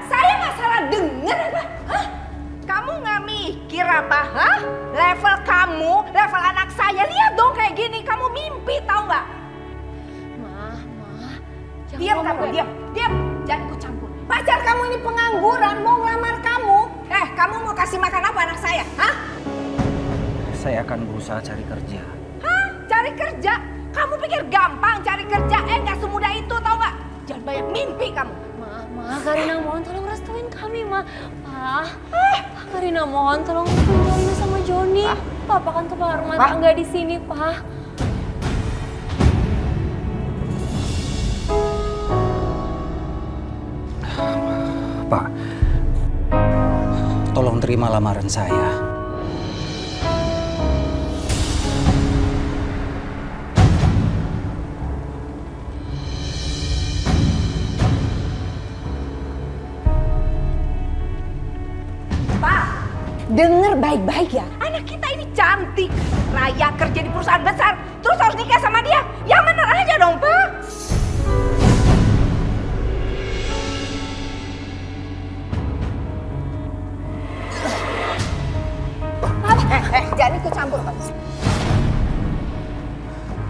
Saya nggak salah dengar apa? Hah? Kamu nggak mikir apa? Hah? Level kamu, level anak saya, lihat dong kayak gini. Kamu mimpi tahu nggak? Diam kamu, diam. Jangan ikut campur. Pacar kamu ini pengangguran, mau ngelamar kamu. Kamu mau kasih makan apa anak saya? Hah? Saya akan berusaha cari kerja. Hah? Cari kerja? Kamu pikir gampang cari kerja? Nggak semudah itu tau nggak? Jangan banyak mimpi kamu. Ma, Karina mohon tolong restuin kami, Ma. Pa, Karina mohon tolong restuin Karina sama Joni. Papa kan kepala rumah tangga di sini, Pa. Pak, tolong terima lamaran saya. Dengar baik-baik ya, anak kita ini cantik, layak kerja di perusahaan besar, terus harus nikah sama dia. Yang bener aja dong, Pak. Jangan ikut campur, Pak.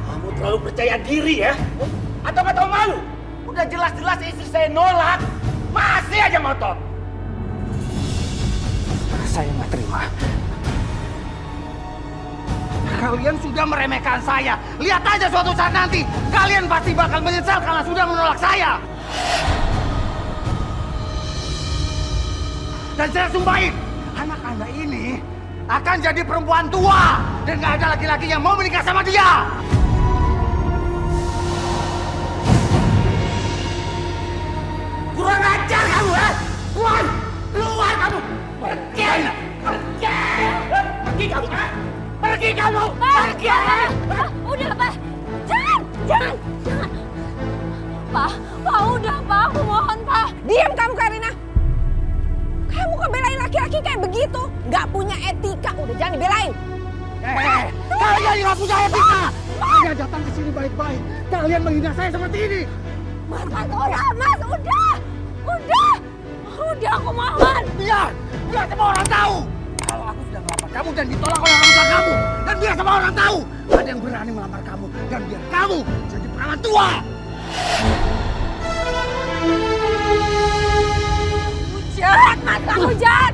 Kamu terlalu percaya diri ya? Atau nggak tahu malu? Udah jelas-jelas istri saya nolak, masih aja ngotot. Saya nggak terima. Kalian sudah meremehkan saya. Lihat aja suatu saat nanti, kalian pasti bakal menyesal karena sudah menolak saya. Dan saya sumpahin, anak Anda ini akan jadi perempuan tua dan nggak ada laki-laki yang mau menikah sama dia. Kurang ajar kamu, ya? Keluar kamu! Pergi! Pergi kamu! Pergi kamu! Pergi! Udah, Pa. Jangan. Pa, udah, Pa. Aku mohon, Pa. Diam kamu, Karina. Kamu kok belain laki-laki kayak begitu? Nggak punya etika, udah jangan dibelain. Kalian nggak punya etika! Saya datang ke sini baik-baik. Kalian menghina saya seperti ini. Mas, udah, aku mohon. Biar semua orang tahu. Kalau aku sudah melamar kamu dan ditolak oleh orang tua kamu. Dan biar semua orang tahu. Ada yang berani melamar kamu. Dan biar kamu jadi perawan tua. Jahat, Mas, kamu jahat.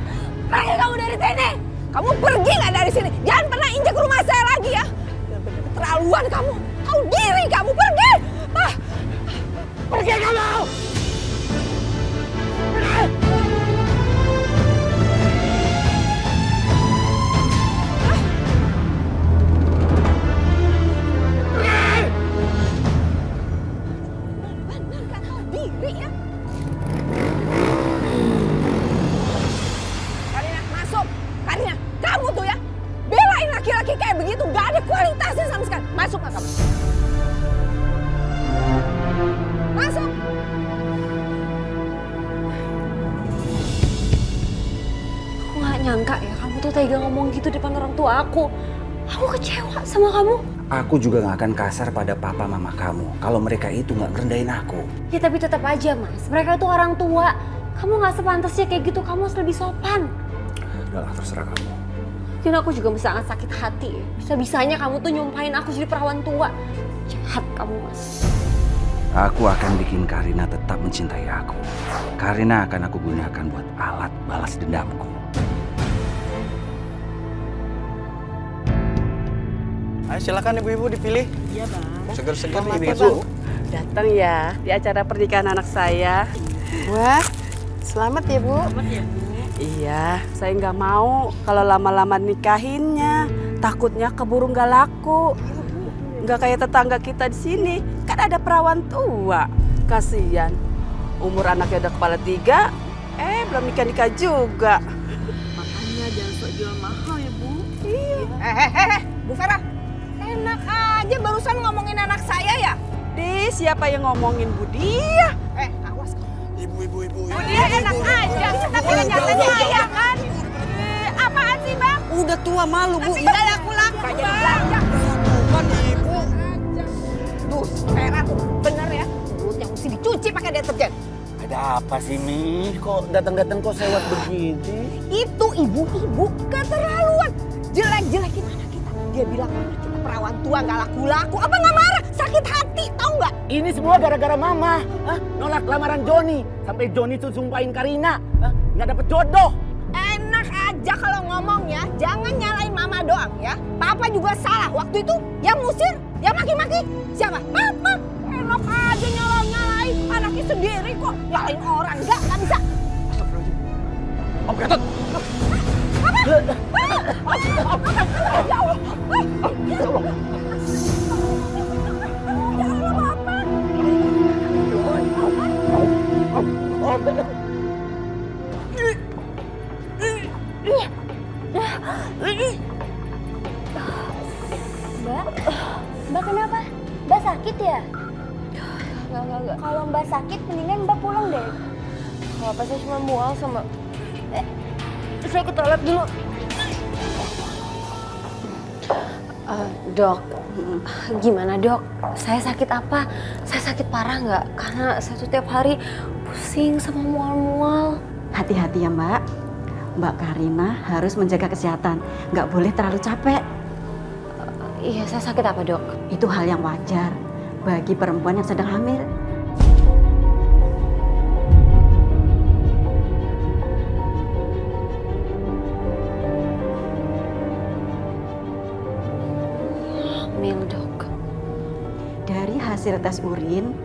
Pergi kamu dari sini. Kamu pergi nggak dari sini? Jangan pernah injak rumah saya lagi ya. Benar-benar keterlaluan kamu. Tahu diri kamu, pergi. Pergi kamu! Benar kan tahu diri ya. Karina, masuk. Karina, kamu tuh ya belain laki-laki kayak begitu, nggak ada kualitasnya sama sekali. Masuk nggak kamu? Masuk. Aku nggak nyangka ya kamu tuh tega ngomong gitu depan orang tua aku. Aku kecewa sama kamu. Aku juga nggak akan kasar pada papa mama kamu kalau mereka itu nggak ngerendahin aku. Ya tapi tetap aja, Mas. Mereka tuh orang tua. Kamu nggak sepantasnya kayak gitu. Kamu harus lebih sopan. Udahlah, terserah kamu. Dan aku juga sangat sakit hati. Bisa-bisanya kamu tuh nyumpahin aku jadi perawan tua. Jahat kamu, Mas. Aku akan bikin Karina tetap mencintai aku. Karina akan aku gunakan buat alat balas dendamku. Ayo silakan ibu-ibu dipilih. Iya, Bang. Seger-seger nih Bang. ibu. Datang ya di acara pernikahan anak saya. Wah, selamat ya, Bu. Selamat ya, Bu. Iya, saya nggak mau kalau lama-lama nikahinnya. Takutnya keburu nggak laku. Nggak kayak tetangga kita di sini. Kan ada perawan tua. Kasian. Umur anaknya udah kepala 3, belum nikah-nikah juga. Makanya jangan sok jual mahal ya, Bu. Iya. Bu Farah, enak aja barusan ngomongin anak saya ya. Siapa yang ngomongin Bu Dia? Awas kamu. Ibu. Bu Dia enak aja, tapi kenyataannya saya kan. Apaan sih, Bang? Udah tua malu, Bu. Tapi nggak laku-laku, Bang. Bukan ibu. Duh, Vera tuh bener ya. Mulutnya mesti dicuci pakai deterjen. Ada apa sih, Mi? Kok datang-datang kok sewot begitu? Itu ibu-ibu keterlaluan. Jelek-jelekin anak kita. Dia bilang anak kita perawan tua nggak laku-laku. Apa nggak marah? Sakit hati tahu nggak? Ini semua gara-gara Mama. Nolak lamaran Joni. Sampai Joni tuh sumpahin Karina. Nggak dapet jodoh. Enak aja kalau ngomong ya. Jangan nyalain mama doang ya. Papa juga salah. Waktu itu yang musir, yang maki-maki. Siapa? Papa. Enak aja nyalain anaknya sendiri kok. Nyalain orang. Nggak bisa. Om Gatot! Ya Allah. Ya Allah. Mbak kenapa? Mbak sakit ya? Enggak. Kalau Mbak sakit, mendingan Mbak pulang deh. Kalau apa saya cuma mual sama... saya ke toilet dulu. Dok, gimana dok? Saya sakit apa? Saya sakit parah nggak? Karena saya tuh tiap hari pusing sama mual-mual. Hati-hati ya Mbak. Mbak Karina harus menjaga kesehatan. Nggak boleh terlalu capek. Iya, saya sakit apa dok? Itu hal yang wajar bagi perempuan yang sedang hamil. Hamil dok. Dari hasil tes urin,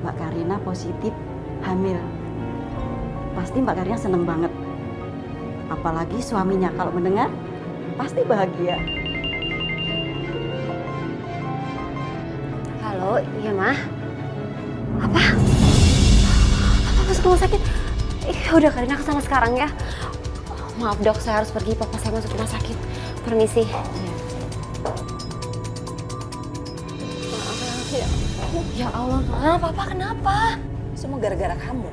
Mbak Karina positif hamil. Pasti Mbak Karina seneng banget. Apalagi suaminya kalau mendengar, pasti bahagia. Halo, iya mah? Apa? Papa masuk rumah sakit? Udah Karina kesana sekarang ya. Maaf dok, saya harus pergi. Papa saya masuk rumah sakit. Permisi. Ya Allah, Ma, Papa kenapa? Semua gara-gara kamu.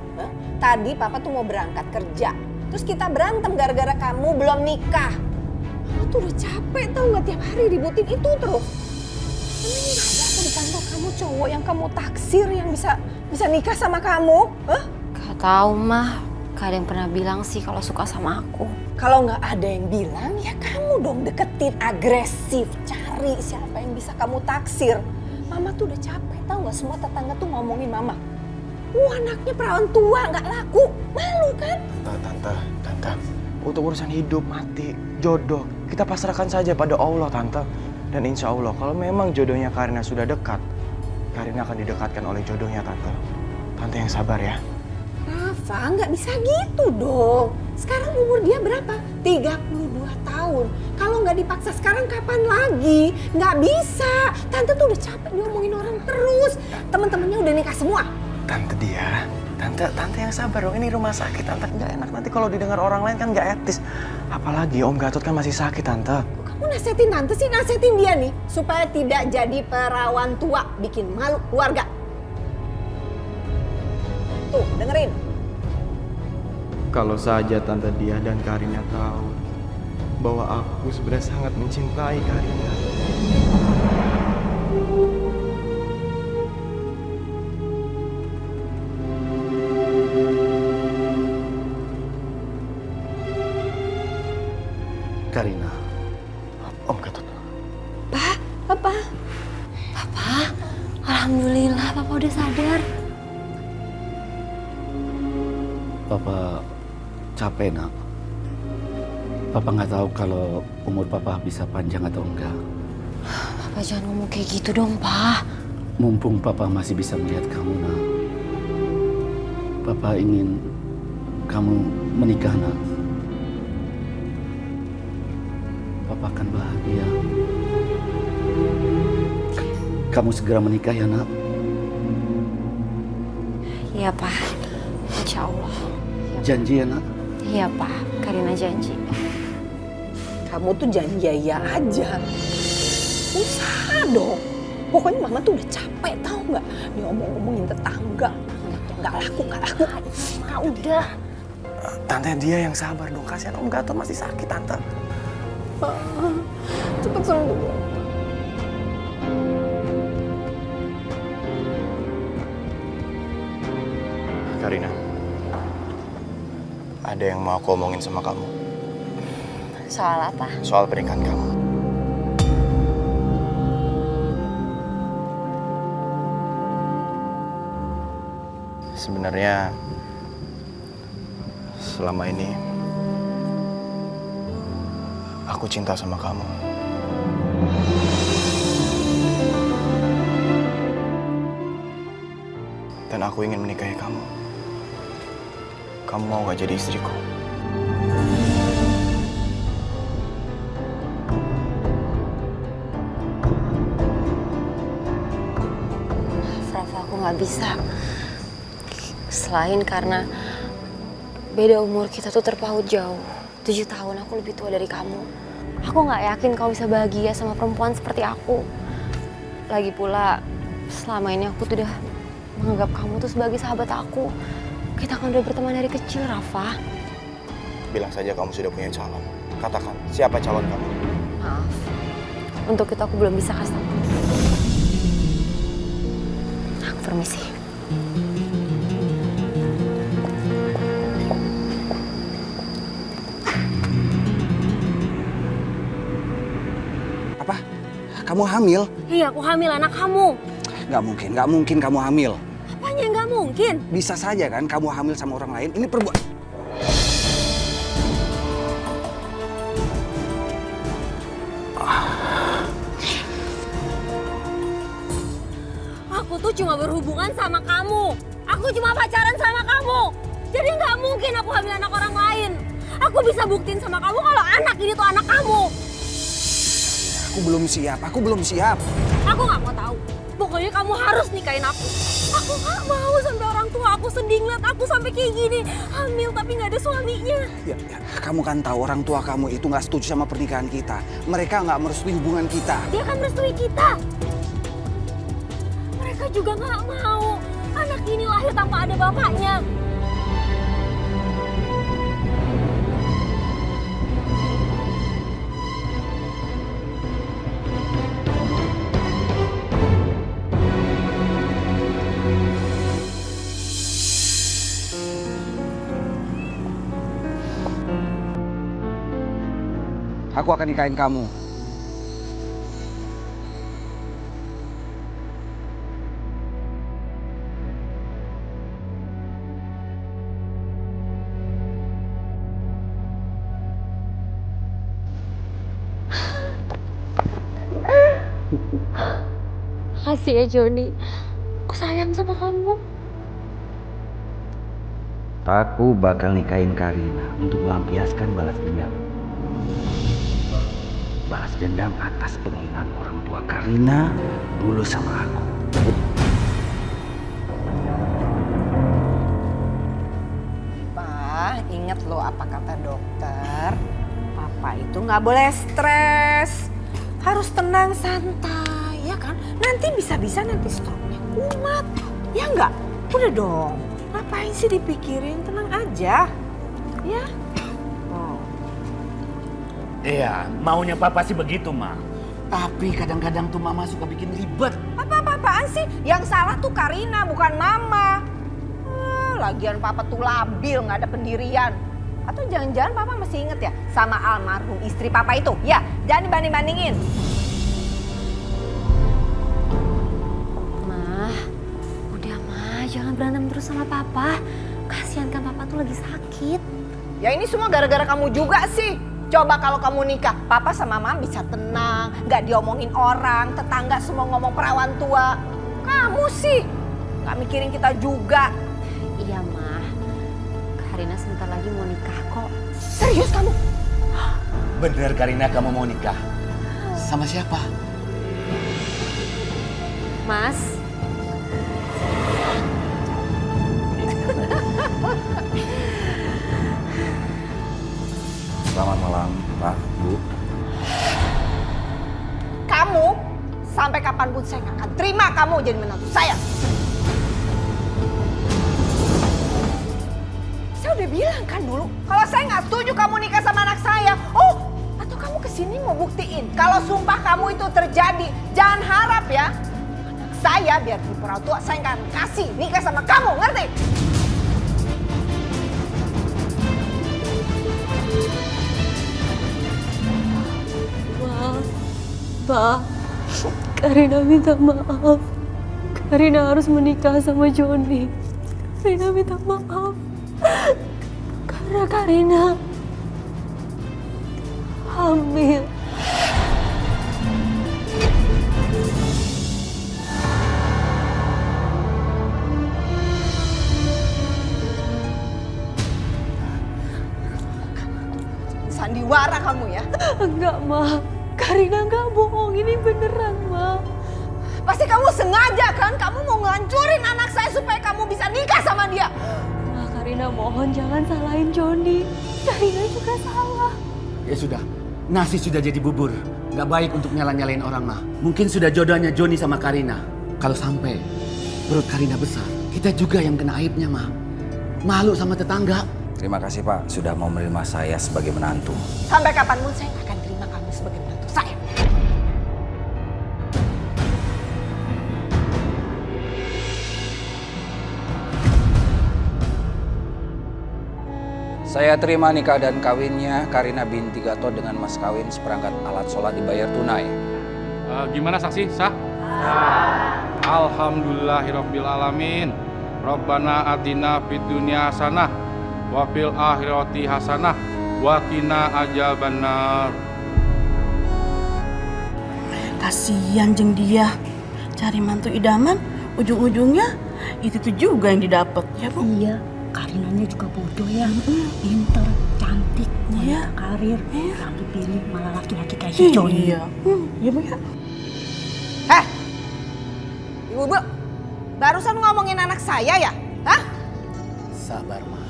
Tadi Papa tuh mau berangkat kerja. Terus kita berantem gara-gara kamu belum nikah. Mama tuh udah capek tau nggak tiap hari ributin itu terus. Emang nggak ada apa di kantor kamu cowok yang kamu taksir yang bisa nikah sama kamu? Gak tahu mah. Gak ada yang pernah bilang sih kalau suka sama aku. Kalau nggak ada yang bilang ya kamu dong deketin agresif. Cari siapa yang bisa kamu taksir. Mama tuh udah capek tau nggak semua tetangga tuh ngomongin Mama. Anaknya perawan tua nggak laku. Malu kan? Tante. Untuk urusan hidup, mati, jodoh, kita pasrahkan saja pada Allah, Tante. Dan insya Allah, kalau memang jodohnya Karina sudah dekat, Karina akan didekatkan oleh jodohnya, Tante. Tante yang sabar ya. Rafa, nggak bisa gitu dong. Sekarang umur dia berapa? 32 tahun. Kalau nggak dipaksa sekarang kapan lagi? Nggak bisa. Tante tuh udah capek diomongin orang terus. Teman-temannya udah nikah semua. Tante dia, tante yang sabar dong. Ini rumah sakit, Tante nggak enak nanti kalau didengar orang lain kan nggak etis. Apalagi Om Gatot kan masih sakit, Tante. Kamu nasihatin Tante sih, nasihatin dia nih supaya tidak jadi perawan tua, bikin malu keluarga. Tuh, dengerin. Kalau saja Tante dia dan Karina tahu bahwa aku sebenarnya sangat mencintai Karina. Karina, Om Gatot. Papa, alhamdulillah Papa udah sadar. Papa capek, Nak. Papa nggak tahu kalau umur Papa bisa panjang atau enggak. Papa jangan ngomong kayak gitu dong, Pa. Mumpung Papa masih bisa melihat kamu, Nak. Papa ingin kamu menikah, Nak. Papa akan bahagia. Kamu segera menikah ya, Nak. Iya, Pa. Insya Allah. Janji ya, Nak. Iya, Pa. Karina janji. Kamu tuh jangan iya aja. Usaha dong. Pokoknya Mama tuh udah capek tau nggak? Nih ngomongin tetangga. Nggak laku. Ma, udah. Tante dia yang sabar dong. Kasihan Om Gatot masih sakit, Tante. Cepet sembuh. Karina, Ada yang mau aku omongin sama kamu. Soal apa? Soal pernikahan kamu. Sebenarnya selama ini aku cinta sama kamu. Dan aku ingin menikahi kamu. Kamu mau gak jadi istriku? Rafa, aku nggak bisa. Selain karena beda umur kita tuh terpaut jauh. 7 tahun aku lebih tua dari kamu. Aku nggak yakin kau bisa bahagia sama perempuan seperti aku. Lagi pula, selama ini aku tuh udah menganggap kamu tuh sebagai sahabat aku. Kita kan udah berteman dari kecil, Rafa. Bilang saja kamu sudah punya calon. Katakan, siapa calon kamu? Maaf, untuk itu aku belum bisa kasih tahu. Aku permisi. Apa? Kamu hamil? Iya, aku hamil anak kamu. Nggak mungkin kamu hamil. Apanya nggak mungkin? Bisa saja kan kamu hamil sama orang lain. Ini perbuatan. Aku tuh cuma berhubungan sama kamu. Aku cuma pacaran sama kamu. Jadi nggak mungkin aku hamil anak orang lain. Aku bisa buktiin sama kamu kalau anak ini tuh anak kamu. Aku belum siap. Aku nggak mau tahu. Pokoknya kamu harus nikahin aku. Aku nggak mau sampai orang tua aku sedih ngeliat aku sampai kayak gini. Hamil tapi nggak ada suaminya. Ya, kamu kan tahu orang tua kamu itu nggak setuju sama pernikahan kita. Mereka nggak merestui hubungan kita. Dia kan merestui kita. Mereka juga nggak mau anak ini lahir tanpa ada bapaknya. Aku akan nikahin kamu. Makasih ya Joni. Aku sayang sama kamu. Aku bakal nikahin Karina untuk melampiaskan balas dendam. Balas dendam atas penghinaan orang tua Karina dulu sama aku. Pak, ingat loh apa kata dokter. Papa itu nggak boleh stres. Harus tenang, santai, ya kan? Nanti bisa-bisa nanti stroke-nya kumat. Ya nggak? Udah dong. Ngapain sih dipikirin? Tenang aja. Ya. Oh. Iya, maunya papa sih begitu, Ma. Tapi kadang-kadang tuh mama suka bikin ribet. Apa-apaan sih? Yang salah tuh Karina, bukan mama. Lagian papa tuh labil, nggak ada pendirian. Atau jangan-jangan papa masih inget ya sama almarhum istri papa itu? Ya, jangan dibanding-bandingin. Udah jangan berantem terus sama papa. Kasihan kan papa tuh lagi sakit. Ya ini semua gara-gara kamu juga sih. Coba kalau kamu nikah, papa sama mama bisa tenang, nggak diomongin orang, tetangga semua ngomong perawan tua. Kamu sih nggak mikirin kita juga. Iya mah, Karina sebentar lagi mau nikah kok. Serius kamu? Bener Karina kamu mau nikah? Sama siapa? Mas, Selamat malam, Pak, Bu. Kamu sampai kapanpun saya nggak akan terima kamu jadi menantu saya. Saya udah bilang kan dulu, kalau saya nggak setuju kamu nikah sama anak saya. Oh, atau kamu kesini mau buktiin kalau sumpah kamu itu terjadi. Jangan harap ya, anak saya biar di perawan tua saya nggak akan kasih nikah sama kamu, ngerti? Pa, Karina minta maaf. Karina harus menikah sama Joni. Karina minta maaf. Karena Karina hamil. Sandiwara kamu ya. Enggak, Ma. Karina enggak bohong. Ini beneran, Ma. Pasti kamu sengaja kan? Kamu mau ngancurin anak saya supaya kamu bisa nikah sama dia. Ma, Karina mohon jangan salahin Joni. Karina juga salah. Ya sudah, nasi sudah jadi bubur. Gak baik untuk nyala-nyalain orang mah. Mungkin sudah jodohnya Joni sama Karina. Kalau sampai perut Karina besar, kita juga yang kena aibnya mah. Malu sama tetangga. Terima kasih Pak sudah mau menerima saya sebagai menantu. Sampai kapanpun saya nggak akan terima kamu sebagai menantu saya. Saya terima nikah dan kawinnya Karina binti Gatot dengan mas kawin seperangkat alat sholat dibayar tunai. Gimana saksi? Sah? Alhamdulillahirabbil alamin. Rabbana atina fid dunya hasanah wa fil akhirati hasanah wa qina adzabannar. Kasihan jeung dia. Cari mantu idaman, ujung-ujungnya itu tuh juga yang didapat, ya Bu? Iya, Karinanya juga bodoh ya. Pinter, cantik, punya karir. Yang dipilih malah laki-laki kayak si Joni. Iya. Iya Bu ya. Ibu-ibu, barusan ngomongin anak saya ya? Hah? Sabar mah,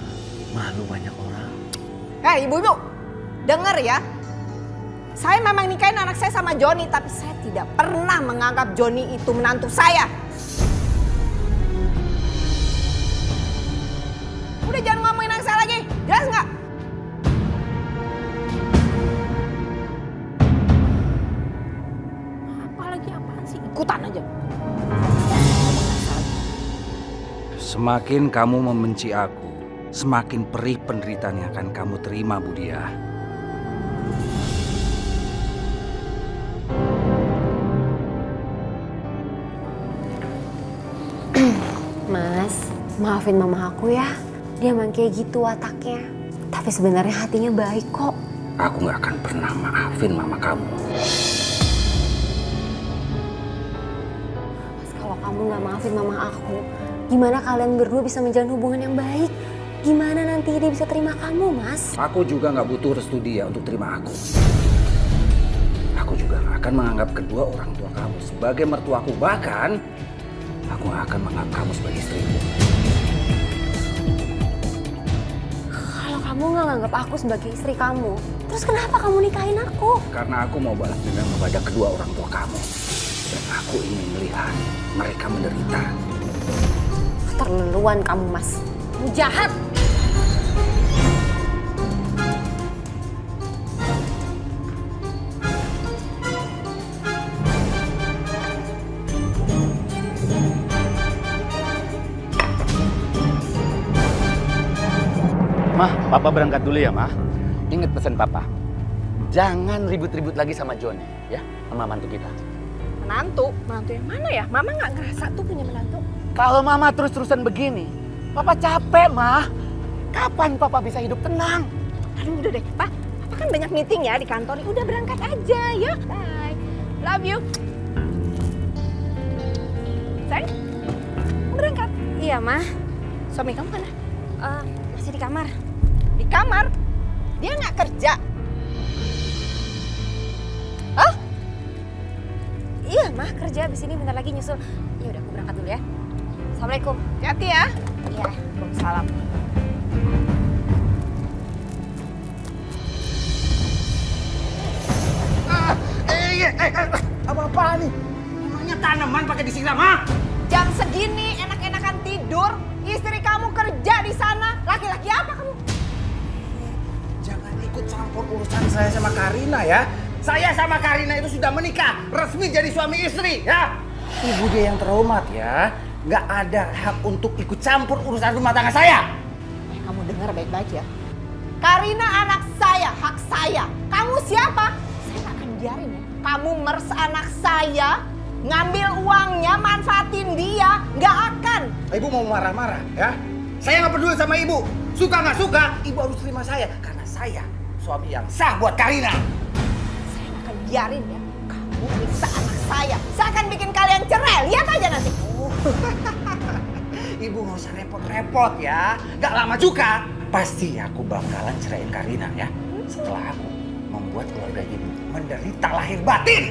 malu banyak orang. Hei ibu-ibu, denger ya. Saya memang nikahin anak saya sama Joni, tapi saya tidak pernah menganggap Joni itu menantu saya. Udah jangan ngomongin anak saya lagi, jelas nggak? Apalagi apaan sih, ikutan aja. Semakin kamu membenci aku, semakin perih penderitaan yang akan kamu terima, Budia. Mas, maafin mama aku ya. Dia emang kayak gitu wataknya. Tapi sebenarnya hatinya baik kok. Aku gak akan pernah maafin mama kamu. Mas, kalau kamu gak maafin mama aku, gimana kalian berdua bisa menjalin hubungan yang baik? Gimana nanti dia bisa terima kamu, Mas? Aku juga gak butuh restu dia untuk terima aku. Aku juga gak akan menganggap kedua orang tua kamu sebagai mertuaku. Bahkan, aku gak akan menganggap kamu sebagai istriku. Kalau kamu gak nganggap aku sebagai istri kamu, terus kenapa kamu nikahin aku? Karena aku mau balas dendam kepada kedua orang tua kamu. Dan aku ingin melihat mereka menderita. Keterlaluan kamu, Mas. Kamu jahat. Mah, Papa berangkat dulu ya, Mah. Ingat pesan Papa. Jangan ribut-ribut lagi sama Joni, ya, sama mantu kita. Menantu? Menantu yang mana ya? Mama nggak ngerasa tuh punya menantu. Kalau Mama terus-terusan begini, Papa capek, Mah. Kapan Papa bisa hidup tenang? Aduh udah deh, Pak. Papa kan banyak meeting ya di kantor. Udah berangkat aja ya. Bye. Love you. Sayang, kamu berangkat? Iya, Ma. Suami kamu mana? Masih di kamar. Di kamar? Dia nggak kerja? Hah? Iya, Ma, kerja abis ini bentar lagi nyusul. Ya udah, aku berangkat dulu ya. Assalamualaikum. Hati-hati ya. Iya. Waalaikumsalam. Apa-apaan nih? Emangnya tanaman pakai disiram, ha? Jam segini enak-enakan tidur. Istri kamu kerja di sana. Laki-laki apa kamu? Jangan ikut campur urusan saya sama Karina ya. Saya sama Karina itu sudah menikah, resmi jadi suami istri ya. Ibu dia yang terhormat ya. Nggak ada hak untuk ikut campur urusan rumah tangga saya. Kamu dengar baik-baik ya. Karina anak saya, hak saya. Kamu siapa? Saya nggak akan biarin ya. kamu mers anak saya, ngambil uangnya, manfaatin dia, nggak akan. Ibu mau marah-marah ya? Saya nggak peduli sama ibu. Suka nggak suka, ibu harus terima saya. Karena saya suami yang sah buat Karina. Saya nggak akan biarin ya. Kamu nyiksa anak saya. Saya akan bikin kalian cerai. Lihat aja nanti. Ibu nggak usah repot-repot ya. Nggak lama juga. Pasti aku bakalan ceraiin Karina ya. Setelah aku membuat keluarga ibu menderita lahir batin.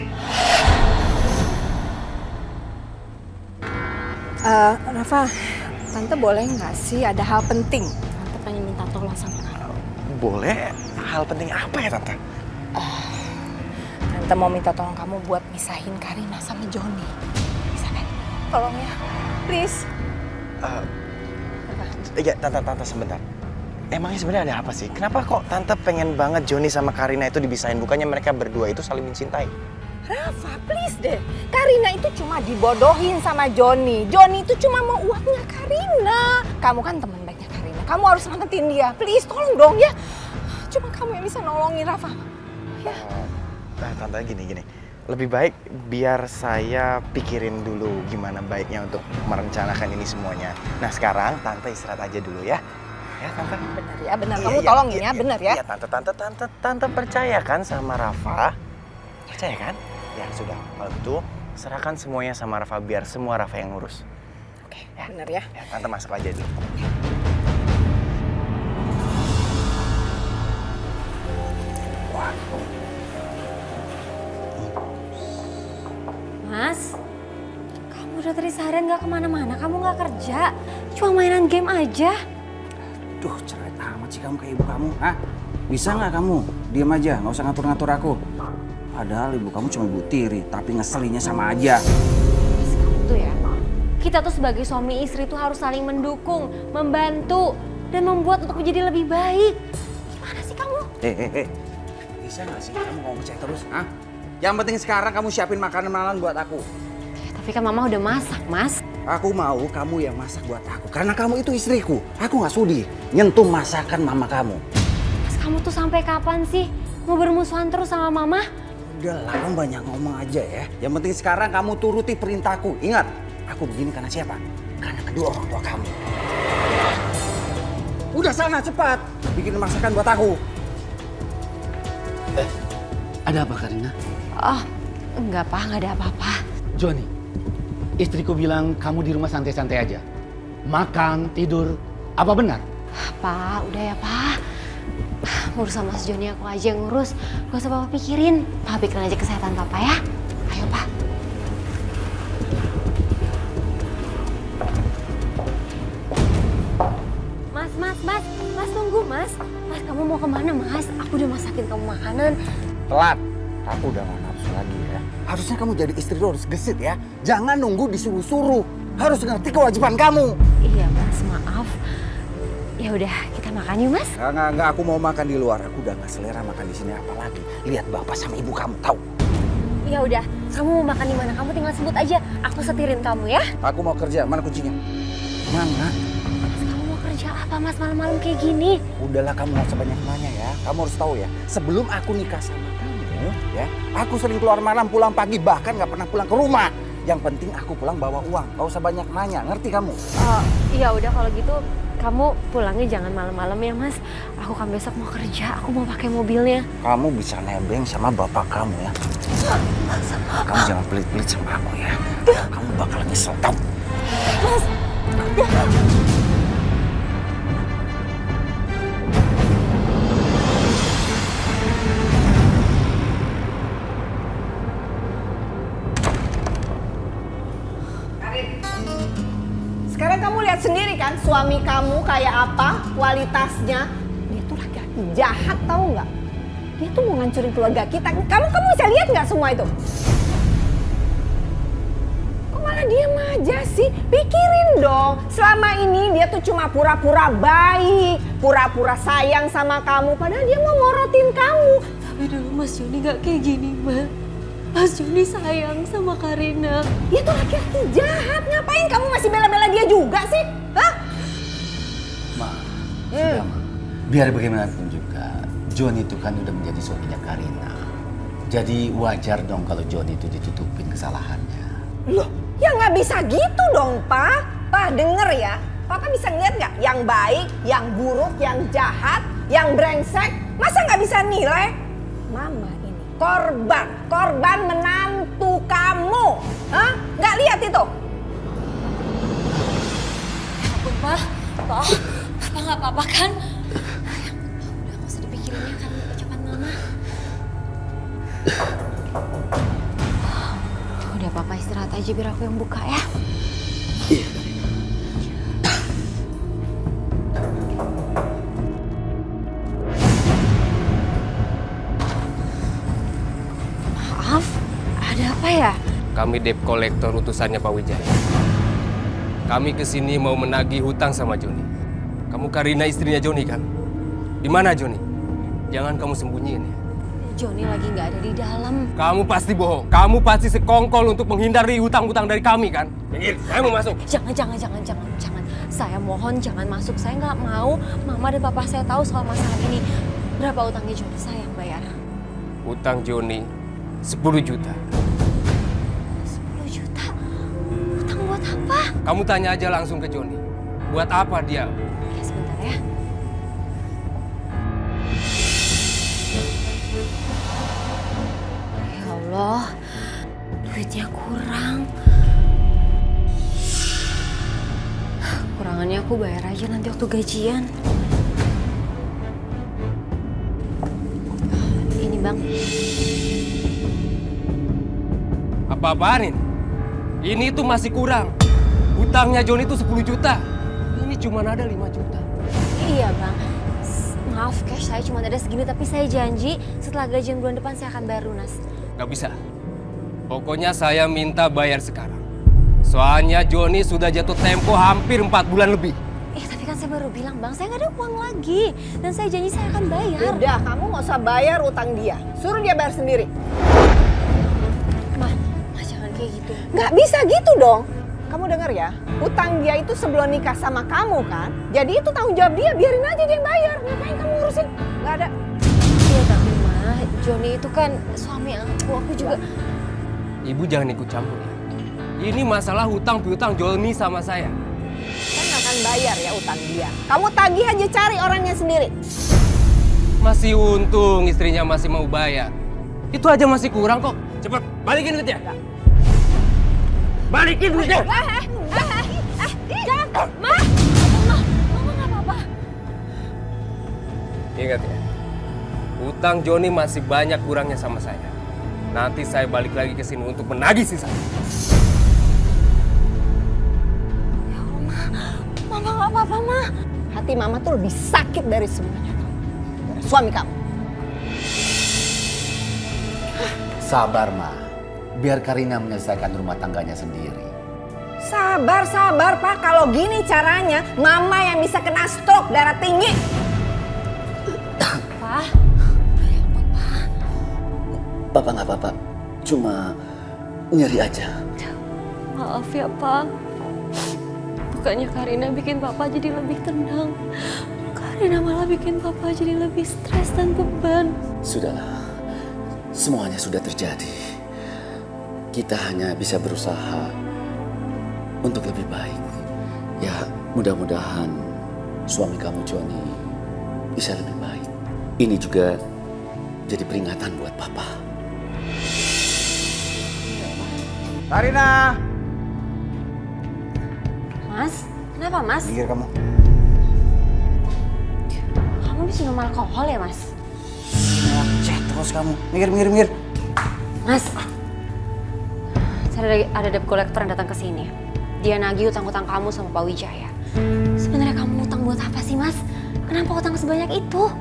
Rafa, Tante boleh nggak sih ada hal penting? Tante pengen minta tolong sama kamu. Boleh. Hal penting apa ya Tante? Tante mau minta tolong kamu buat misahin Karina sama Joni. Bisa kan? Tolong ya, please. Ya Tante sebentar. Emangnya sebenarnya ada apa sih? Kenapa kok Tante pengen banget Joni sama Karina itu dibisahin? Bukannya mereka berdua itu saling mencintai? Rafa, please deh. Karina itu cuma dibodohin sama Joni. Joni itu cuma mau uangnya Karina. Kamu kan teman baiknya Karina. Kamu harus selamatin dia. Please, tolong dong ya. Cuma kamu yang bisa nolongin Rafa. Ya. Tante gini. Lebih baik biar saya pikirin dulu gimana baiknya untuk merencanakan ini semuanya. Nah sekarang Tante istirahat aja dulu ya. Ya Tante. Benar ya, benar. Kamu tolongin ya, benar ya. Iya Tante percaya kan sama Rafa? Percaya kan? Ya sudah, kalau gitu serahkan semuanya sama Rafa biar semua Rafa yang ngurus. Oke, benar ya. Ya Tante masuk aja dulu. Mas, kamu udah dari seharian gak kemana-mana, kamu gak kerja. Cuma mainan game aja. Duh, cerai amat sih kamu kayak ibu kamu. Hah? Bisa nggak kamu? Diam aja, nggak usah ngatur-ngatur aku. Padahal ibu kamu cuma ibu tiri, tapi ngeselinnya sama aja. Mas, kamu tuh ya, kita tuh sebagai suami istri tuh harus saling mendukung, membantu, dan membuat untuk menjadi lebih baik. Gimana sih kamu? Bisa nggak sih kamu ngomong percaya terus? Hah? Yang penting sekarang kamu siapin makanan malam buat aku. Tapi kan mama udah masak, Mas. Aku mau kamu yang masak buat aku. Karena kamu itu istriku. Aku nggak sudi nyentuh masakan mama kamu. Mas, kamu tuh sampai kapan sih mau bermusuhan terus sama mama? Udahlah, kamu banyak ngomong aja ya. Yang penting sekarang kamu turuti perintahku. Ingat, aku begini karena siapa? Karena kedua orang tua kamu. Udah sana cepat, bikin masakan buat aku. Ada apa Karina? Oh, enggak Pak, enggak ada apa-apa. Joni, istriku bilang kamu di rumah santai-santai aja. Makan, tidur, apa benar? Pak, udah ya Pak. Urusan Mas Joni aku aja yang ngurus. Gak usah Papa pikirin. Papa pikirin aja kesehatan Papa ya. Ayo Pak. Mas tunggu Mas. Mas kamu mau kemana Mas? Aku udah masakin kamu makanan. Telat, aku udah gak nafsu lagi ya. Harusnya kamu jadi istri lo harus gesit ya. Jangan nunggu disuruh-suruh. Harus ngerti kewajiban kamu. Iya Mas, maaf. Ya udah, kita makan yuk Mas. Enggak, aku mau makan di luar. Aku udah gak selera makan di sini apalagi. Lihat bapak sama ibu kamu, tahu? Ya udah, kamu mau makan di mana? Kamu tinggal sebut aja. Aku setirin kamu ya. Aku mau kerja. Mana kuncinya? Mana? Mas, kamu mau kerja apa Mas malam-malam kayak gini? Udahlah, kamu gak usah banyak nanya ya. Kamu harus tahu ya. Sebelum aku nikah sama kamu, ya, aku sering keluar malam, pulang pagi, bahkan gak pernah pulang ke rumah. Yang penting aku pulang bawa uang. Gak usah banyak nanya. Ngerti kamu? Iya udah kalau gitu. Kamu pulangnya jangan malam-malam ya Mas. Aku kan besok mau kerja, aku mau pakai mobilnya. Kamu bisa nebeng sama bapak kamu ya. Kamu jangan pelit-pelit sama aku ya. Kamu bakal nyesel tau. Mas, Sekarang kamu lihat sendiri kan suami kamu kayak apa kualitasnya. Dia tuh laki-laki jahat, tahu nggak? Dia tuh mau ngancurin keluarga kita. Kamu bisa lihat nggak semua itu? Kok malah diem aja sih? Pikirin dong. Selama ini dia tuh cuma pura-pura baik, pura-pura sayang sama kamu. Padahal dia mau morotin kamu. tapi dulu Mas Joni nggak kayak gini Mbak. Mas Joni sayang sama Karina. Dia tuh laki-laki jahat. Ngapain kamu masih bela-bela dia juga sih? Hah? Ma, sudah Ma. Biar bagaimanapun juga, John itu kan udah menjadi suaminya Karina. Jadi wajar dong kalau Joni itu ditutupin kesalahannya. Loh, ya nggak bisa gitu dong, Pa. Pa, denger ya. Papa bisa ngeliat nggak yang baik, yang buruk, yang jahat, yang brengsek? Masa nggak bisa nilai? Mama ini korban menantu kamu. Hah? Nggak lihat itu? Ampun, Pak. Pak, Papa nggak apa-apa kan? Udah nggak usah dipikirin ya kan ucapan Mama. Udah Papa istirahat aja biar aku yang buka ya. Iya. Maaf, ada apa ya? Kami debt collector utusannya Pak Wijaya. Kami kesini mau menagih hutang sama Joni. Kamu Karina istrinya Joni kan? Di mana Joni? Jangan kamu sembunyiin ya. Joni lagi nggak ada di dalam. Kamu pasti bohong. Kamu pasti sekongkol untuk menghindari hutang-hutang dari kami kan? Minggir, saya mau masuk. Jangan. Saya mohon jangan masuk. Saya nggak mau Mama dan Papa saya tahu soal masalah ini. Berapa utangnya Joni? Saya yang bayar. Hutang Joni 10 juta. 10 juta? Utang buat apa? Kamu tanya aja langsung ke Joni. Buat apa dia? Ya sebentar ya. Ya Allah, duitnya kurang. Kurangannya aku bayar aja nanti waktu gajian. Ini Bang. Apa-apaan ini? Ini tuh masih kurang. Hutangnya Joni itu 10 juta. Ini cuma ada 5 juta. Iya Bang. Maaf cash saya cuma ada segini tapi saya janji setelah gajian bulan depan saya akan bayar lunas. Gak bisa. Pokoknya saya minta bayar sekarang. Soalnya Joni sudah jatuh tempo hampir 4 bulan lebih. Tapi kan saya baru bilang Bang, saya nggak ada uang lagi. Dan saya janji saya akan bayar. Udah, kamu nggak usah bayar utang dia. Suruh dia bayar sendiri. Ma jangan kayak gitu. Nggak bisa gitu dong. Kamu denger ya, utang dia itu sebelum nikah sama kamu kan? Jadi itu tanggung jawab dia, biarin aja dia yang bayar. Ngapain kamu ngurusin? Nggak ada. Iya tapi Ma, Joni itu kan suami aku juga. Ibu jangan ikut campur ya. Ini masalah hutang piutang Joni sama saya. Saya nggak akan bayar ya utang dia. Kamu tagih aja cari orangnya sendiri. Masih untung istrinya masih mau bayar. Itu aja masih kurang kok. Cepet, balikin duitnya. Balikin duitnya. Jangan, Mama nggak apa-apa. Ingat ya, hutang Joni masih banyak kurangnya sama saya. Nanti saya balik lagi ke sini untuk menagih sisa. Ya Allah, Mama nggak apa-apa, Ma. Hati Mama tuh lebih sakit dari semuanya. Dari suami kamu. Sabar, Ma. Biar Karina menyelesaikan rumah tangganya sendiri. Sabar, Pak. Kalau gini caranya, Mama yang bisa kena stroke, darah tinggi. Pa. Papa nggak apa-apa. Cuma nyeri aja. Maaf ya, Pak. Bukannya Karina bikin Papa jadi lebih tenang. Karina malah bikin Papa jadi lebih stres dan beban. Sudahlah. Semuanya sudah terjadi. Kita hanya bisa berusaha untuk lebih baik. Ya, mudah-mudahan suami kamu Joni bisa lebih baik. Ini juga jadi peringatan buat Papa. Karina! Mas, kenapa Mas? Minggir kamu. Kamu bisa minum alkohol ya, Mas? Cek terus kamu. Minggir. Mas, ada debt collector yang datang ke sini. Dia nagih utang-utang kamu sama Pak Wijaya. Sebenarnya kamu utang buat apa sih, Mas? Kenapa utang sebanyak itu?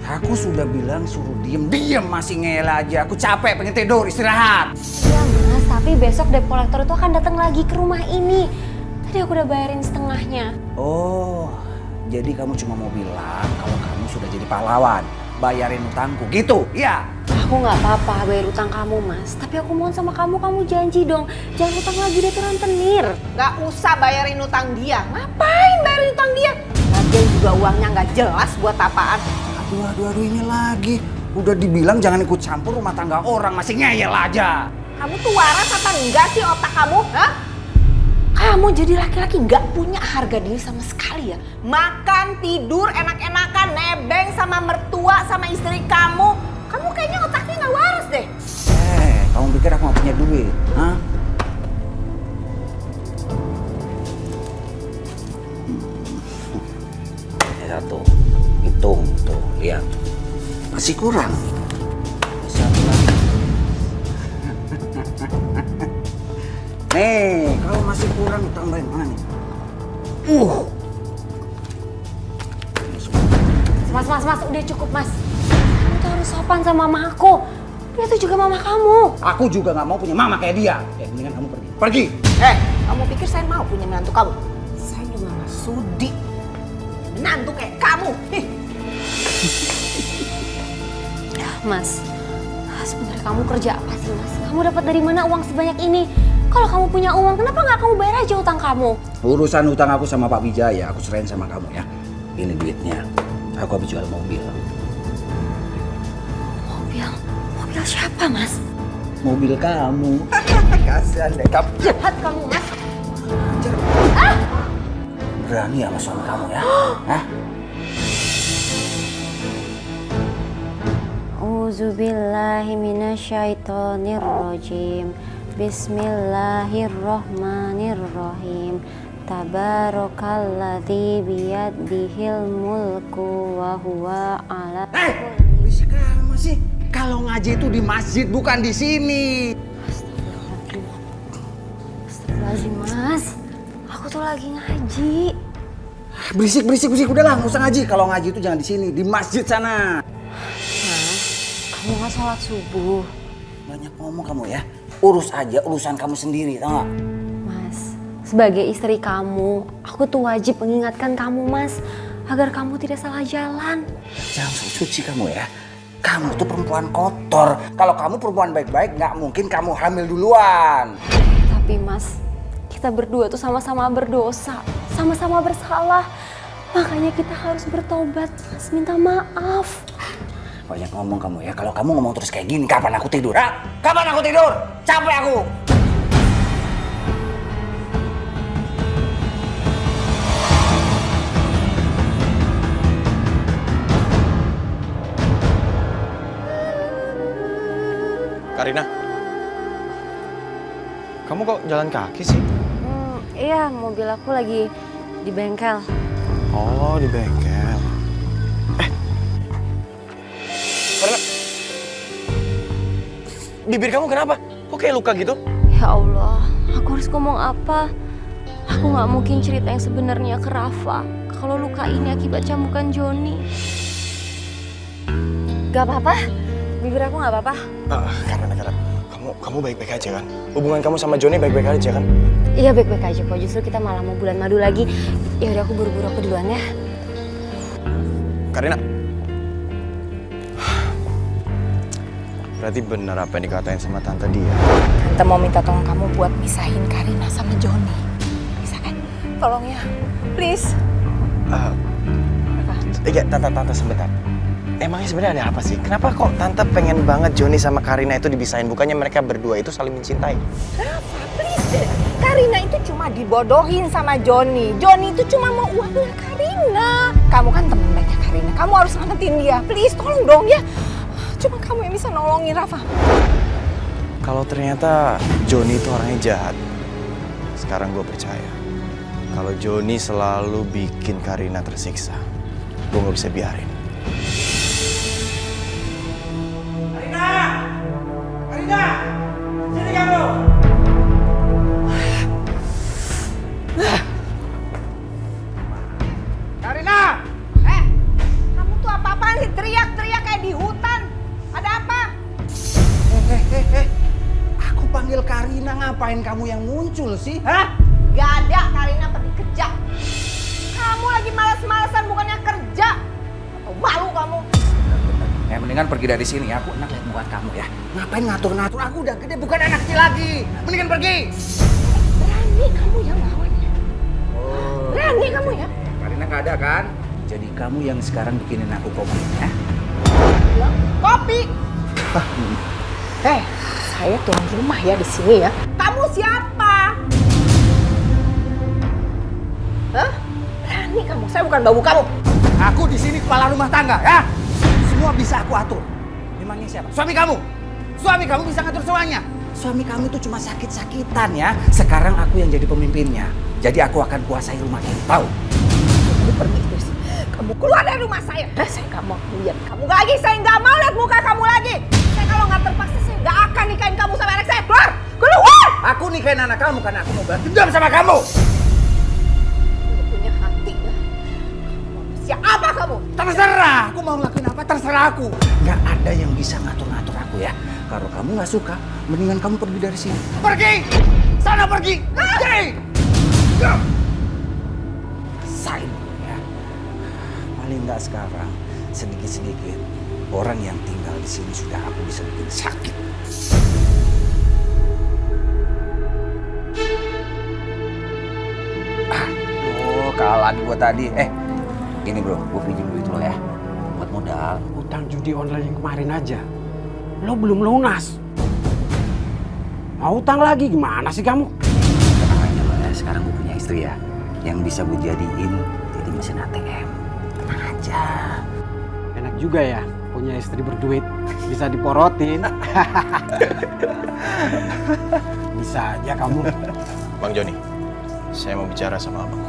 Aku sudah bilang suruh diem masih ngeyel aja. Aku capek pengen tidur, istirahat. Iya, Mas, tapi besok debt collector itu akan datang lagi ke rumah ini. Tadi aku udah bayarin setengahnya. Oh, jadi kamu cuma mau bilang kalau kamu sudah jadi pahlawan. Bayarin utangku, gitu? Iya. Aku nggak apa-apa bayar utang kamu, Mas. Tapi aku mohon sama kamu janji dong. Jangan utang lagi deh tuh rentenir. Nggak usah bayarin utang dia. Ngapain bayarin utang dia? Lagian juga uangnya nggak jelas buat apaan. Aduh, ini lagi. Udah dibilang jangan ikut campur rumah tangga orang, masih ngeyel aja. Kamu tuh waras apa enggak sih otak kamu? Hah? Kamu jadi laki-laki nggak punya harga diri sama sekali ya. Makan, tidur, enak-enakan, nebeng sama mertua, sama istri kamu. Kamu kayaknya otaknya nggak waras deh. Kamu pikir aku gak punya duit? Hah? Ya tuh, hitung tuh, lihat. Masih kurang. Masih satu lagi. Nih, kalau masih kurang tambahin mana nih? Mas, udah cukup mas. Kamu tuh harus sopan sama mama aku. Dia tuh juga mama kamu. Aku juga gak mau punya mama kayak dia. Mendingan kamu pergi. Pergi! Kamu pikir saya mau punya menantu kamu? Saya juga nggak sudi menantu kayak kamu. Mas, sebenarnya kamu kerja apa sih mas? Kamu dapat dari mana uang sebanyak ini? Kalau kamu punya uang, kenapa nggak kamu bayar aja utang kamu? Urusan utang aku sama Pak Wijaya, aku serahin sama kamu ya. Ini duitnya. Aku habis jual mobil. Mobil siapa mas? Mobil kamu. Kasihan deh kamu. Jahat kamu mas. Berani sama suami kamu ya? Hah? Auzubillahi minasyaitonirrajim. Bismillahirrahmanirrahim. Tabarakalladzi biyadihil mulku wa huwa ala Berisik amat sih. Kalau ngaji itu di masjid bukan di sini. Astagfirullahaladzim mas. Aku tuh lagi ngaji. Berisik. Udahlah, nggak usah ngaji. Kalau ngaji itu jangan di sini, di masjid sana. Mas, kamu nggak sholat subuh. Banyak ngomong kamu ya. Urus aja urusan kamu sendiri, tau gak? Mas, sebagai istri kamu, aku tuh wajib mengingatkan kamu mas, agar kamu tidak salah jalan. Jangan suci kamu ya. Kamu tuh perempuan kotor. Kalau kamu perempuan baik-baik, nggak mungkin kamu hamil duluan. Tapi mas, kita berdua tuh sama-sama berdosa, sama-sama bersalah. Makanya kita harus bertobat, mas, minta maaf. Banyak ngomong kamu ya. Kalau kamu ngomong terus kayak gini, kapan aku tidur? Ha? Kapan aku tidur? Capek aku. Karina, kamu kok jalan kaki sih? Iya, mobil aku lagi di bengkel. Oh, di bengkel. Karina, bibir kamu kenapa? Kok kayak luka gitu? Ya Allah, aku harus ngomong apa? Aku nggak mungkin cerita yang sebenarnya ke Rafa. Kalau luka ini akibat cambukan Joni. Gak apa-apa, bibir aku nggak apa-apa. Karena kamu baik-baik aja kan? Hubungan kamu sama Joni baik-baik aja kan? Iya baik-baik aja kok, justru kita malah mau bulan madu lagi. Ya udah aku buru-buru aku duluan ya. Karina, berarti benar apa yang dikatain sama tante dia? Tante mau minta tolong kamu buat misahin Karina sama Joni. Bisa kan? Tolong ya, please. Iya, tante sebentar. Emangnya sebenarnya ada apa sih? Kenapa kok tante pengen banget Joni sama Karina itu dibisahin? Bukannya mereka berdua itu saling mencintai? Rafa, please deh. Karina itu cuma dibodohin sama Joni. Joni itu cuma mau uangnya Karina. Kamu kan teman baiknya Karina. Kamu harus selamatin dia. Please, tolong dong ya. Cuma kamu yang bisa nolongin Rafa. Kalau ternyata Joni itu orangnya jahat, sekarang gue percaya. Kalau Joni selalu bikin Karina tersiksa, gue gak bisa biarin. Sini kamu. Karina! Kamu tuh apa-apaan sih? Teriak-teriak kayak di hutan. Ada apa? Aku panggil Karina, ngapain kamu yang muncul sih? Hah? Gak ada, Karina pergi kerja. Kamu lagi malas-malasan bukannya kerja. Atau malu kamu? Mendingan pergi dari sini ya. Aku enak lihat muka kamu ya. Ngapain ngatur-ngatur? Aku udah gede, bukan anak kecil lagi. Mendingan pergi. Berani kamu ya lawannya. Berani kamu ya. Karina nggak ada kan? Jadi kamu yang sekarang bikinin aku kopi ya. Kopi. Saya tuan rumah ya di sini ya. Kamu siapa? Hah? Berani kamu? Saya bukan babu kamu. Aku di sini kepala rumah tangga, ya. Semua bisa aku atur. Memangnya siapa? Suami kamu. Suami kamu bisa ngatur semuanya. Suami kamu itu cuma sakit-sakitan ya. Sekarang aku yang jadi pemimpinnya. Jadi aku akan kuasai rumah ini, tahu? Kamu pergi terus. Kamu keluar dari rumah saya. Saya nggak mau lihat kamu lagi. Saya nggak mau lihat muka kamu lagi. Saya kalau nggak terpaksa saya nggak akan nikahin kamu sama anak saya. Keluar! Keluar! Aku nikahin anak kamu karena aku mau balas dendam sama kamu. Kamu punya hati ya. Siapa kamu? Terserah, aku mau ngelakuin apa terserah aku. Nggak ada yang bisa ngatur-ngatur aku ya. Kalau kamu nggak suka, mendingan kamu pergi dari sini. Pergi! Sana pergi! Pergi! Rasain ya. Paling nggak sekarang, sedikit-sedikit orang yang tinggal di sini sudah aku bisa bikin sakit. Aduh, kalah lagi gua tadi. Gini bro, gue pinjam duit lo ya. Buat modal. Utang judi online yang kemarin aja. Lo belum lunas. Mau utang lagi gimana sih kamu? Tenang aja lo ya, sekarang gue punya istri ya. Yang bisa gue jadiin jadi mesin ATM. Tenang aja. Enak juga ya punya istri berduit. Bisa diporotin. Bisa aja kamu. Bang Joni, saya mau bicara sama abang.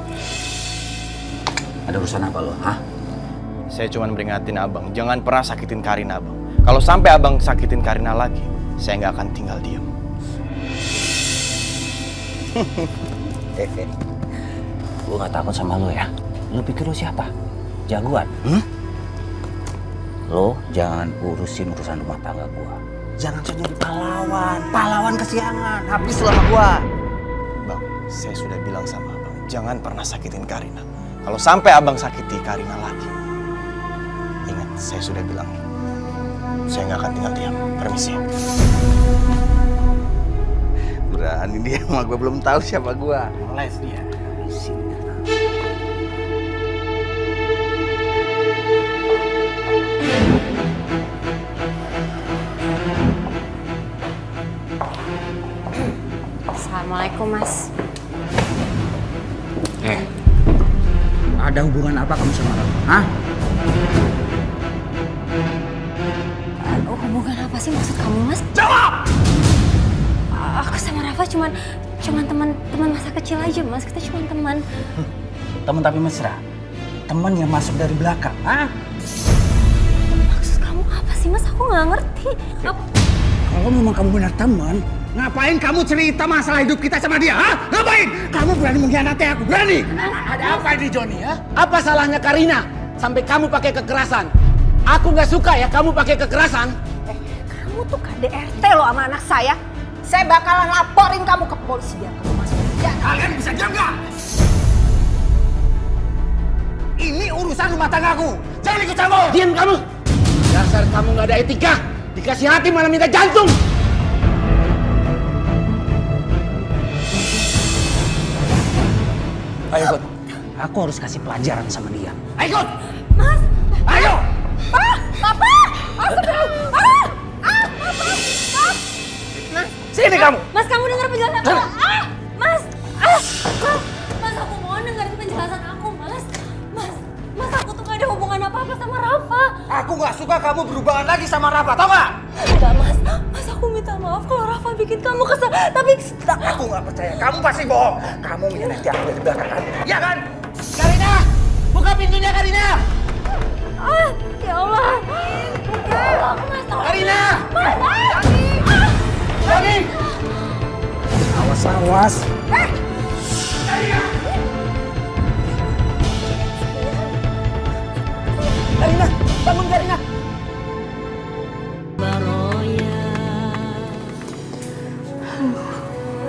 Ada urusan apa lo, hah? Saya cuma peringatin abang, jangan pernah sakitin Karina abang. Kalau sampai abang sakitin Karina lagi, saya nggak akan tinggal diam. Gue gak takut sama lo ya. Lo pikir lo siapa? Jagoan? Lo jangan urusin urusan rumah tangga gue. Jangan so jadi pahlawan. Pahlawan kesiangan. Habis lo sama gue. Bang, saya sudah bilang sama abang, jangan pernah sakitin Karina. Kalau sampai abang sakiti Karina lagi, ingat saya sudah bilang, saya nggak akan tinggal diam. Permisi. Berani dia sama gue, belum tahu siapa gue. Les dia. Assalamualaikum, Mas. Ada hubungan apa kamu sama Rafa? Hah? Hubungan apa sih maksud kamu, Mas? Jawab! Aku sama Rafa cuman teman masa kecil aja, Mas. Kita cuma teman. Teman tapi mesra. Teman yang masuk dari belakang. Hah? Maksud kamu apa sih, Mas? Aku nggak ngerti. Kalau memang kamu benar teman, ngapain kamu cerita masalah hidup kita sama dia? Hah? Ngapain? Kamu berani mengkhianati aku? Berani? Ada apa ini Joni ya? Apa salahnya Karina sampai kamu pakai kekerasan? Aku nggak suka ya kamu pakai kekerasan. Kamu tuh KDRT loh sama anak saya. Saya bakalan laporin kamu ke polisi biar kamu masuk penjara. Kalian bisa diam nggak? Ini urusan rumah tanggaku. Jangan ikut campur. Diam kamu. Dasar kamu nggak ada etika. Dikasih hati malah minta jantung. Ayo ikut. Aku harus kasih pelajaran sama dia. Ayo ikut. Mas! Ayo. Papa! Sini kamu. Mas, kamu dengar penjelasan aku. Mas, aku mohon dengar penjelasan aku, Mas. Mas, aku tuh gak ada hubungan apa-apa sama Rafa. Aku nggak suka kamu berhubungan lagi sama Rafa, tau nggak? Enggak, Mas, aku minta maaf kalau Rafa bikin kamu kesel. Tapi Aku nggak percaya. Kamu pasti bohong. Kamu mengkhianati aku dari belakang kan? Iya kan? Karina, buka pintunya Karina. ya Allah. Mas, Karina. Joni! Awas, awas. Karina, bangun Karina.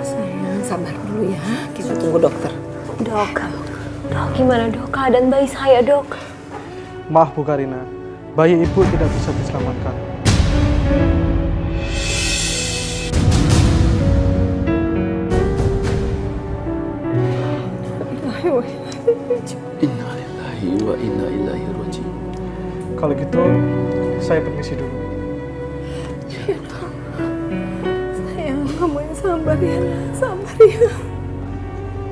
Sayang, sabar dulu ya. Kita tunggu dokter. Dok, gimana dok? Keadaan bayi saya, dok. Maaf Bu Karina, bayi ibu tidak bisa diselamatkan. Innalillahi wa inna ilaihi raji'un. Kalau gitu, Saya permisi dulu. Sayang, kamu yang sabar ya, sabar ya.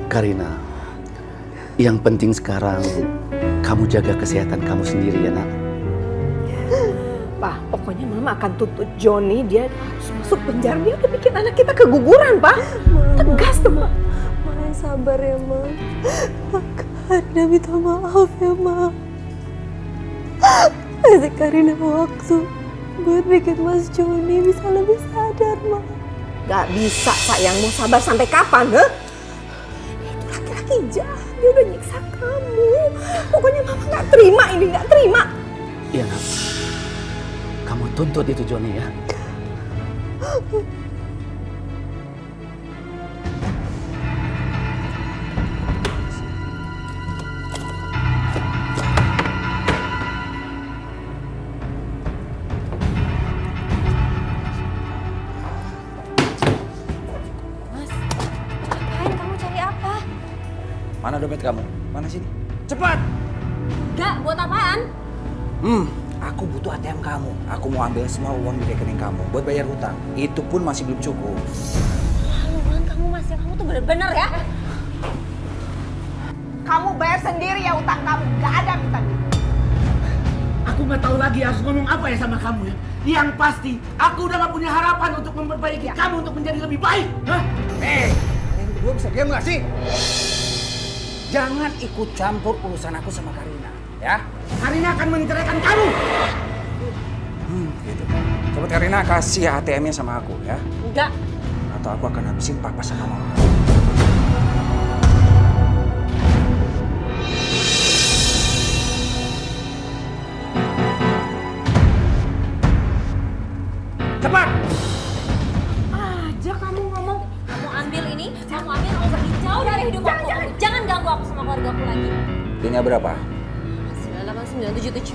Karina, yang penting sekarang kamu jaga kesehatan kamu sendiri ya nak. Pak, pokoknya mama akan tuntut Joni, dia harus masuk penjara, dia udah bikin anak kita keguguran, Pak. Tegas tuh, Pak. Ma yang sabar ya, Ma. Karina minta maaf ya, Ma. Kasih Karina waktu buat bikin Mas Joni bisa lebih sadar, Ma. Gak bisa, sayang. Mau sabar sampai kapan, Itu laki-laki jahat, dia udah nyiksa kamu. Pokoknya mama gak terima ini, gak terima. Iya nak. Kamu tuntut itu Joni ya. Ngapain kamu cari apa? Mana dompet kamu? Mana sini? Cepat! Gak, buat apaan? Aku butuh ATM kamu. Aku mau ambil semua uang di rekening kamu buat bayar hutang. Itu pun masih belum cukup. Haluan kamu Mas, kamu tuh bener-bener ya. Kamu bayar sendiri ya utang kamu, gak ada minta. Aku nggak tahu lagi harus ngomong apa ya sama kamu ya. Yang pasti, aku udah gak punya harapan untuk memperbaiki kamu untuk menjadi lebih baik. Hah? Kalian berdua bisa diam gak sih? Jangan ikut campur urusan aku sama Karina, ya? Karina akan menceraikan kamu. Gitu. Coba Karina kasih ATM-nya sama aku, ya? Enggak. Atau aku akan habisin papa sama mama. Cepat! Aja kamu ngomong, kamu ambil ini, kamu ambil, kamu pergi jauh dari hidup aku. Jangan ganggu aku sama keluarga aku lagi. Ini berapa? 98977.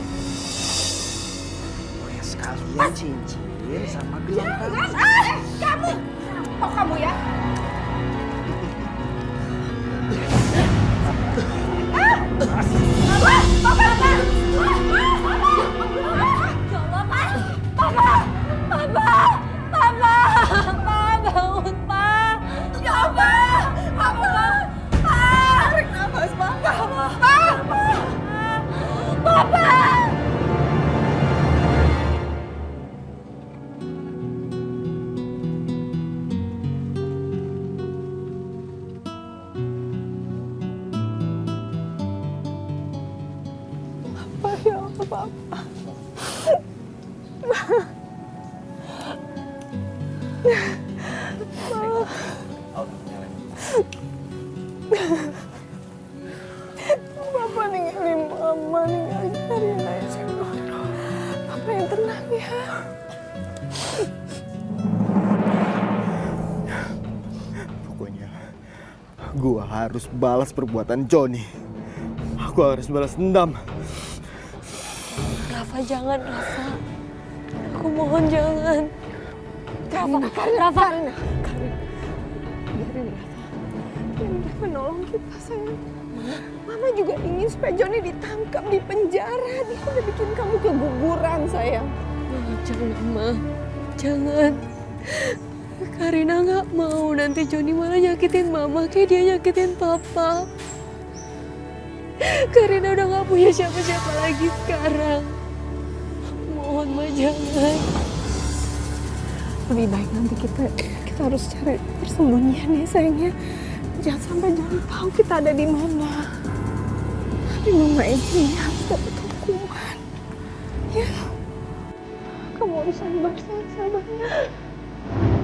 Oh ya sekalian cincin sama gelang kamu. Kamu! Kok kamu ya? Bapak ninggalin mama, ninggalin Karina ya. Papa yang tenang ya. Pokoknya, gua harus balas perbuatan Joni. Aku harus balas dendam. Rafa, jangan Rafa. Aku mohon jangan. Rafa. Biarin Rafa nolong kita sayang. Mama juga ingin supaya Joni ditangkap di penjara. Dia udah bikin kamu keguguran sayang. Jangan, Ma. Jangan. Karina nggak mau nanti Joni malah nyakitin Mama kayak dia nyakitin Papa. Karina udah nggak punya siapa-siapa lagi sekarang. Mohon, Ma, jangan. Lebih baik nanti kita harus cari persembunyian ya sayangnya. Jangan sampai Joni tahu kita ada di mana. Tapi Mama izin ya, harus dapat hukuman. Ya, kamu harus sabar sabarnya.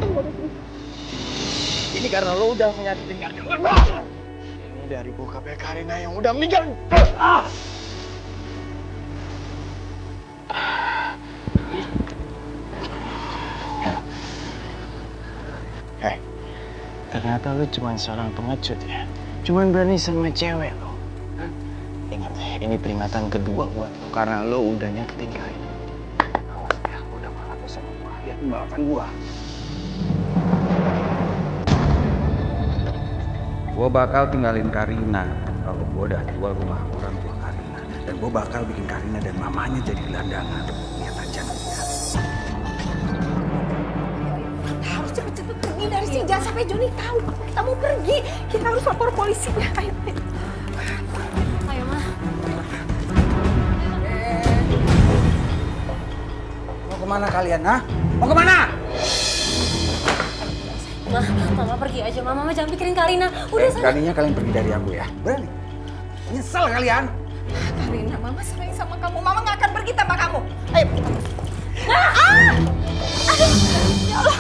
Kamu harus. Ini karena lo udah menyakitin Karina. Ini dari bokapnya Karina yang udah meninggal. Hei, ternyata lo cuma seorang pengecut ya. Cuman berani sama cewek lo. Ingat, ini peringatan kedua buat lo karena lo udah nyakitin Karina. Awas ya, udah malah sama gua. Lihat bawakan gua. Gue bakal tinggalin Karina kalau gue udah jual rumah orang tua Karina. Dan gue bakal bikin Karina dan mamanya jadi gelandangan. Lihat aja. Hindari sih, jangan sampai Joni tahu. Kita mau pergi. Kita harus lapor polisi. Ayo, ayo. Ayo, Ma. Mau kemana kalian, ha? Mau kemana? Ma, Mama pergi aja. Mama jangan pikirin Karina. Udah sana. Beraninya kalian pergi dari aku ya. Berani. Nyesel kalian. Karina, Mama sayang sama kamu. Mama nggak akan pergi tanpa kamu. Ayo kita. Aduh, ya Allah.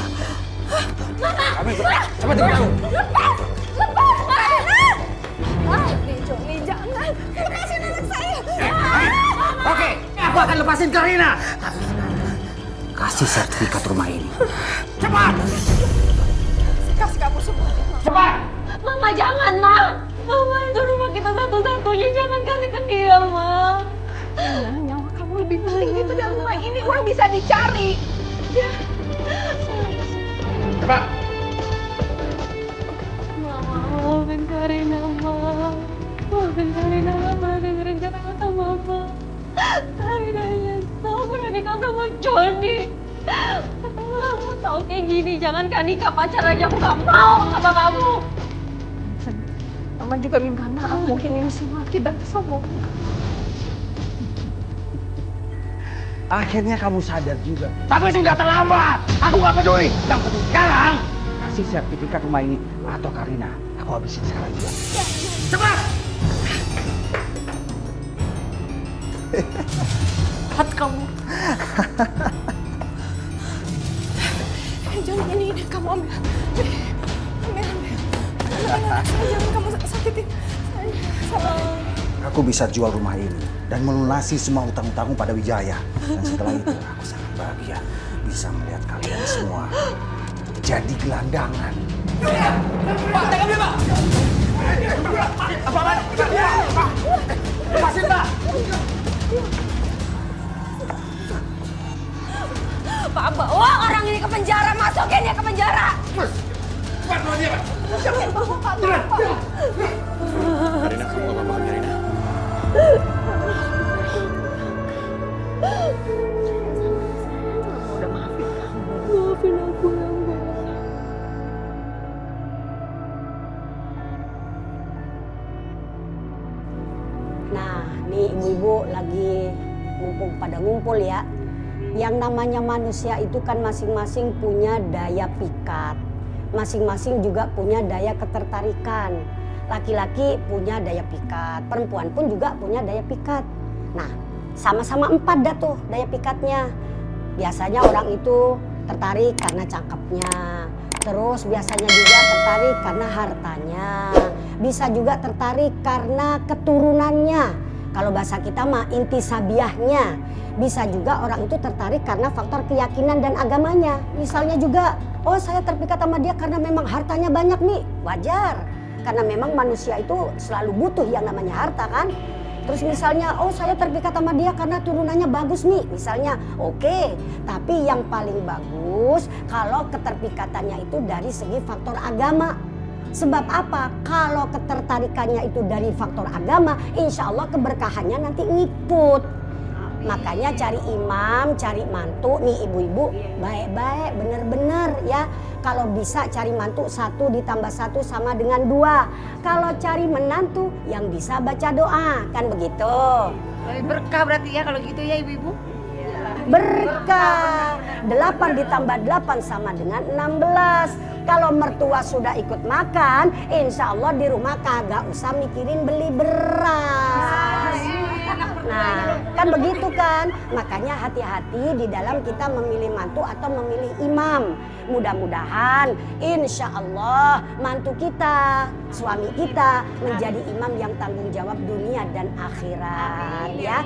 Kami cepat ikut aku. Lepas! Lepas! Karina! Joni, jangan. Lepasin anak saya. Oke, aku akan lepasin Karina. Kasih sertifikat rumah ini. Cepat! Kasih kamu semua. Cepat! Mama jangan, Ma. Mama itu rumah kita satu-satunya. Jangan kasih ke dia, Ma. Nyawa kamu lebih penting itu dalam rumah ini. Uang bisa dicari. Ya. Cepat! Mama, maafin Karina, Ma. Maafin Karina, Mama. Dengerin kata-kata Mama. Karina nyesel udah nikah sama Joni. Mama tahu kayak gini, jangan kan nikah pacar aja. Aku gak mau sama kamu. Mama juga minta maaf. Mungkin ini semua tidak sombong. Akhirnya kamu sadar juga. Tapi sudah terlambat. Aku gak peduli. Yang penting sekarang Kasih sertifikat rumah ini atau Karina. Aku habisin sekarang juga. cepat! Hat kamu. Jangan ini kamu ambil. Ambil. Jangan kamu sakitin. Aku bisa jual rumah ini dan melunasi semua utang-utangmu pada Wijaya. Dan setelah itu aku sangat bahagia bisa melihat kalian semua jadi gelandangan. Pak, tangkap dia, Pak! Apa, Pak? Pak! Lepasin, Pak! Pak, bawa orang ini ke penjara. Masukin dia ke penjara. Cepat, bawa dia, Pak! Jangan bawa Pak. Karina, kamu gak apa-apa kan, Karina? Udah maafin kamu. Maafin aku ya, Ma. Nah, nih ibu-ibu lagi mumpung pada ngumpul ya. Yang namanya manusia itu kan masing-masing punya daya pikat. Masing-masing juga punya daya ketertarikan. Laki-laki punya daya pikat, perempuan pun juga punya daya pikat. Nah, sama-sama 4 dah tuh daya pikatnya. Biasanya orang itu tertarik karena cakepnya. Terus biasanya juga tertarik karena hartanya. Bisa juga tertarik karena keturunannya. Kalau bahasa kita mah intisabiahnya. Bisa juga orang itu tertarik karena faktor keyakinan dan agamanya. Misalnya juga, oh saya terpikat sama dia karena memang hartanya banyak nih. Wajar, karena memang manusia itu selalu butuh yang namanya harta kan. Terus misalnya, oh saya terpikat sama dia karena turunannya bagus nih. Misalnya, oke. Tapi yang paling bagus kalau keterpikatannya itu dari segi faktor agama. Sebab apa? Kalau ketertarikannya itu dari faktor agama, insya Allah keberkahannya nanti ngikut. Makanya cari imam, cari mantu, nih ibu-ibu baik-baik, bener-bener ya. Kalau bisa cari mantu 1 ditambah 1 sama dengan 2. Kalau cari menantu yang bisa baca doa, kan begitu. Berkah berarti ya kalau gitu ya ibu-ibu. Berkah. 8 ditambah 8 sama dengan 16. Kalau mertua sudah ikut makan, insya Allah di rumah kagak usah mikirin beli beras. Nah, kan begitu kan? Makanya hati-hati di dalam kita memilih mantu atau memilih imam. Mudah-mudahan insya Allah mantu kita, suami kita menjadi imam yang tanggung jawab dunia dan akhirat. Amin, ya.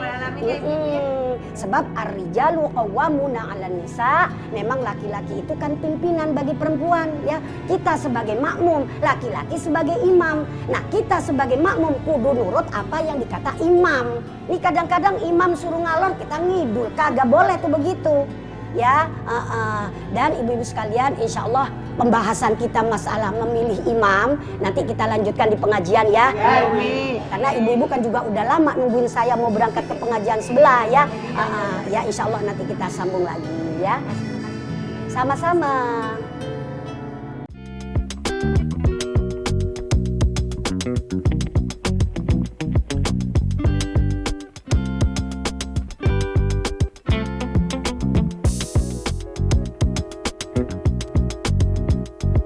Sebab ar-rijalu qawwamuna 'alan nisa, memang laki-laki itu kan pimpinan bagi perempuan ya. Kita sebagai makmum, laki-laki sebagai imam. Nah, kita sebagai makmum kudu nurut apa yang dikata imam. Ini kadang-kadang imam suruh ngalor kita ngidul, kagak boleh tuh begitu. Ya, dan ibu-ibu sekalian, insya Allah pembahasan kita masalah memilih imam nanti kita lanjutkan di pengajian ya. Karena ibu-ibu kan juga udah lama nungguin saya mau berangkat ke pengajian sebelah ya. Ya insya Allah nanti kita sambung lagi ya. Sama-sama. Pak.